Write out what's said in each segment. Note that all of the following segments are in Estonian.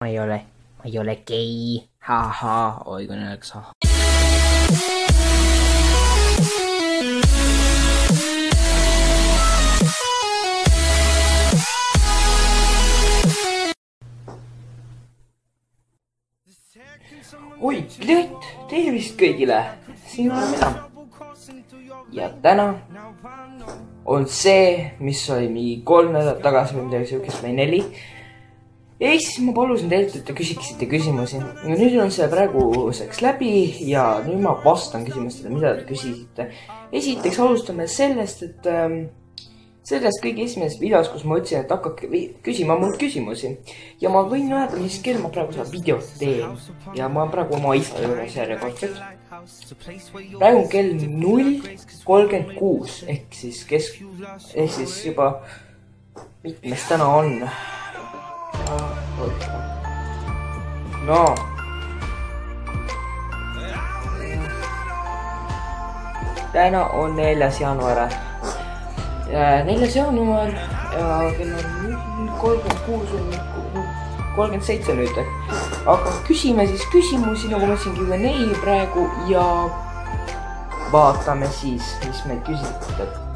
ma ei ole gei. Haha, oi kui nõks. Oi, tervist kõigile, siin olen mina. Ja täna on see, mis oli mingi 3 nädalat tagasi või midagi siukest või 4. Ja siis ma palusin teilt, et te küsiksite küsimusi. Ja nüüd on see praeguseks läbi ja nüüd ma vastan küsimustele, mida te küsisite. Esiteks alustame sellest, et sellest kõige esimeses videos, kus ma ütlesin, et hakake küsima mult küsimusi. Ja ma võin öelda, mis kell ma praegu seda videot teen. Ja ma olen praegu oma isa juures järjekordselt. Praegu on kell 0:36 ehk siis juba mitmes täna on. No. Täna on 4. jaanuar. 4. jaanuar ja kell on 36:37 nüüd. Aga küsime siis küsimusi, nagu ma ütlesingi juba 4 praegu ja vaatame siis, mis meil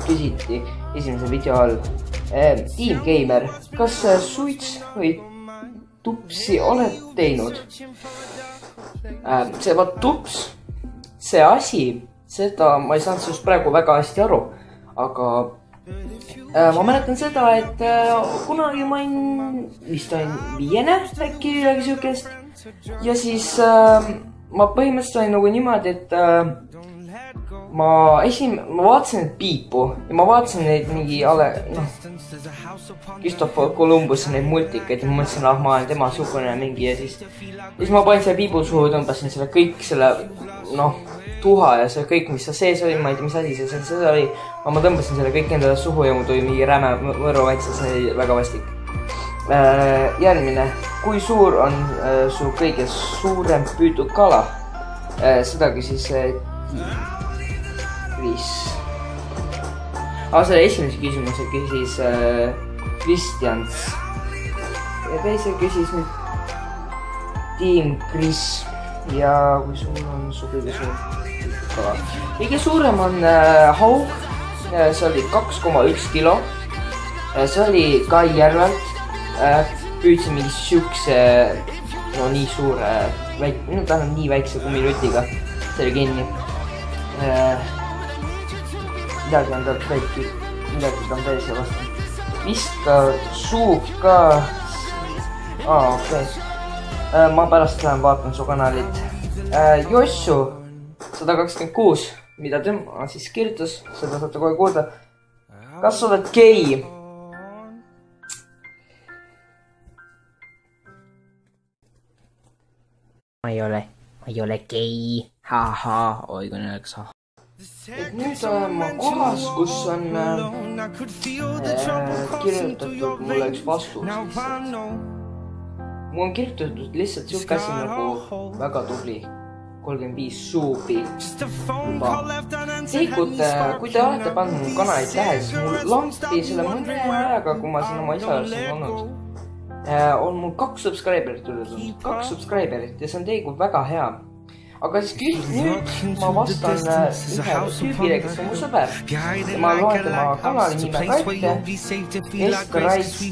küsiti esimese video all. Team Gamer, kas suits või tupsi oled teinud? See tups, see asi, seda ma ei saanud sinust praegu väga hästi aru, aga ma mäletan seda, et kunagi ma vist olin 5. äkki midagi siukest ja siis ma põhimõtteliselt olin nagu niimoodi, et ma vaatasin neid piipu ja ma vaatasin neid mingi Christopher Columbus neid multikaid ja ma mõtlesin, ma olen tema sugune mingi ja siis ma panin selle piibu suhu, tõmbasin selle kõik selle tuha ja see kõik, mis seal sees oli, ma ei tea, mis asi see oli, aga ma tõmbasin selle kõik endale suhu ja mul tuli mingi räme mõru väikse, see oli väga vastik. Järgmine, kui suur on su kõige suurem püütud kala? Seda küsis Kris. Selle esimese küsimuse küsis Kristjans ja teise küsis nüüd Team Kris ja kui suur on su kõige suurem kala? Kõige suurem on haug, see oli 2,1 kilo, see oli Kai järvelt, püüdsin mingi siukse, nii suure, tähendab nii väikse kummirutiga, see oli kinni. Midagi on tal täitki, midagi ta on täis ja vastu. Viska suub ka, okei. Ma pärast lähen vaatan su kanalit. Jossu 126, mida tema siis kirjutas, seda saate kohe kuulda. Kas sa oled gei? Ma ei ole gei. Haha, oi kui nõks. Et nüüd olen ma kohas, kus on kirjutatud mulle üks vastus. Mul on kirjutatud lihtsalt siuke asi nagu väga tubli 35 suubi juba. Seikut, kui te olete pannud mu kanalit tähe, siis mul lampi selle mõne ajaga, kui ma siin oma isa juures olen olnud, on mul 2 subscriberit tulnud, 2 subscriberit ja see on tegelikult väga hea. Aga siis nüüd ma vastan ühe tüübile, kes on mu sõber. Ja ma loen tema kanali nime ka ette. S-Krais,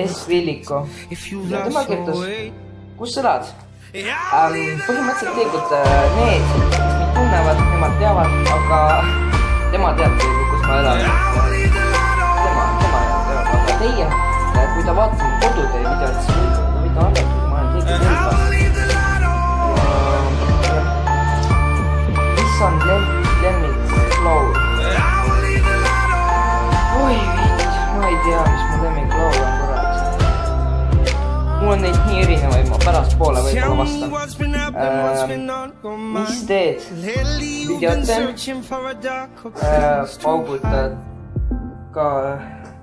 S-Villiko. Ja tema kirjutas, kus sa elad? Põhimõtteliselt tegelikult need, mis mind tunnevad, nemad teavad, aga tema teab, kus ma elan. Tema teab, aga teie, kui ta vaatab kodutöö videot, siis võite arvata, kui ma olen teinud õlpas. On lemmiklow. Oi vitt, ma ei tea, mis mu lemmiklow on korraks. Mul on neid nii erinevaid, ma pärast poole võib-olla vastan. Mis teed? Videoten? Paugutad ka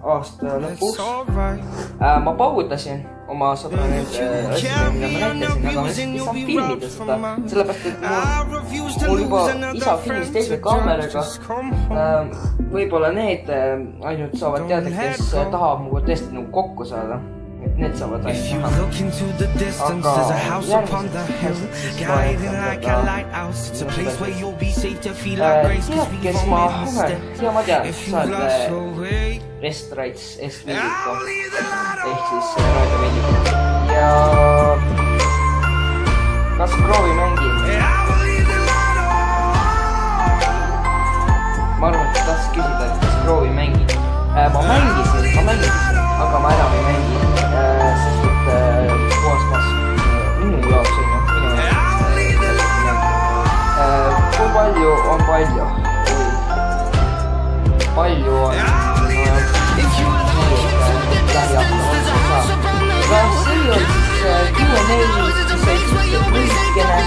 aasta lõpuks. Ma paugutasin oma sõbra nende asjade, mida ma näitasin, aga ma ei saa filmida seda, sellepärast, et mul juba isa filmis teise kaameraga. Võib-olla need ainult saavad teada, kes tahavad muga tõesti kokku saada. need saavad ainult näha. Aga järgmised siis tead, kes ma olen? Ja ma tean, sa oled Restraits S-Villiko ehk siis raadiovilliko. Ja kas proovi mängin? Ma arvan, et tahtsin küsida, et kas proovi mängin. Ma mängisin, aga ma enam ei mängi, sest et puhas mask minu jaoks on minu jaoks. Kui palju on palju? Palju on see oli siis Q&A, mis sai lühikene.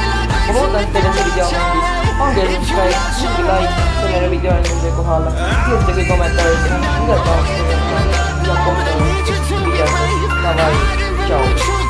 Ma loodan, et teile see video mängis. Pange subscribe, mingi like sellele videole nende kohale. Kirjutage kommentaarid, mida tahaks teha. Mida kohta on videos. Davai, tšau.